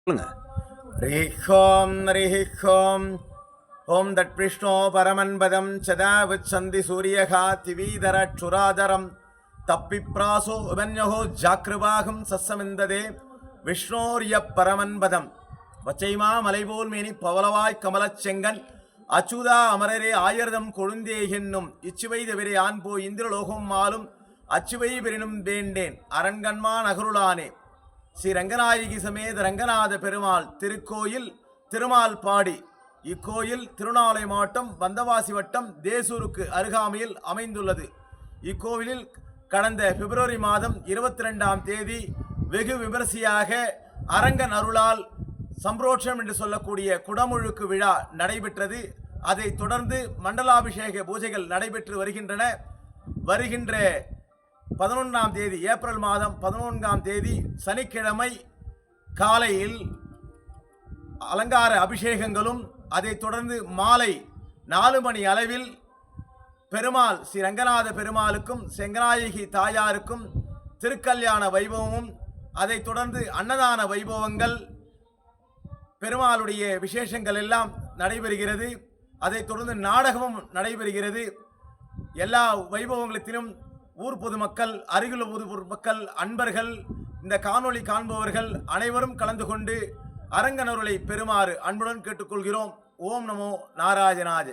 ह्रीं ह्रीं ओं दट्विष्णो परमन्पदं सदा वत्सन्ति सूर्यः तिवीधरक्षुराधरं तप्पिप्रासो उभन्यहो जाकृवाहं सस्समिन्ददे विष्णोर्य परमन्पदं வச்சைமா மலைபோல் மேனி பவளவாய் கமலச் செங்கன் அச்சுதா அமரரே ஆயர்தம் கொழுந்தே என்னும் இச்சுவை தவிர ஆண் போ இந்திரலோகம் மாலும் அச்சுவை பெரினும் வேண்டேன் அரண்கண்மா நகருளானே ஸ்ரீ ரங்கநாயகி சமேத ரங்கநாத பெருமாள் திருக்கோயில் திருமால் பாடி. இக்கோயில் திருநாளை மாவட்டம் வந்தவாசி வட்டம் தேசூருக்கு அருகாமையில் அமைந்துள்ளது. இக்கோவிலில் கடந்த பிப்ரவரி மாதம் 22ஆம் தேதி வெகு விமரிசையாக அரங்கன் அருளால் சம்பிரோட்சம் என்று சொல்லக்கூடிய குடமுழுக்கு விழா நடைபெற்றது. அதைத் தொடர்ந்து மண்டலாபிஷேக பூஜைகள் நடைபெற்று வருகின்றன. வருகின்ற 11ஆம் தேதி ஏப்ரல் மாதம் 11ஆம் தேதி சனிக்கிழமை காலையில் அலங்கார அபிஷேகங்களும் அதைத் தொடர்ந்து மாலை 4 மணி அளவில் பெருமாள் ஸ்ரீ ரங்கநாத பெருமாளுக்கும் செங்கநாயகி தாயாருக்கும் திருக்கல்யாண வைபவமும் அதைத் தொடர்ந்து அன்னதான வைபவங்கள் பெருமாளுடைய விசேஷங்கள் எல்லாம் நடைபெறுகிறது. அதைத் தொடர்ந்து நாடகமும் நடைபெறுகிறது. எல்லா வைபவங்களிலும் ஊர் பொதுமக்கள், அருகில் ஊர் மக்கள், அன்பர்கள், இந்த காணொளி காண்பவர்கள் அனைவரும் கலந்து கொண்டு அரங்கனருளை பெறுமாறு அன்புடன் கேட்டுக்கொள்கிறோம். ஓம் நமோ நாராயணாய.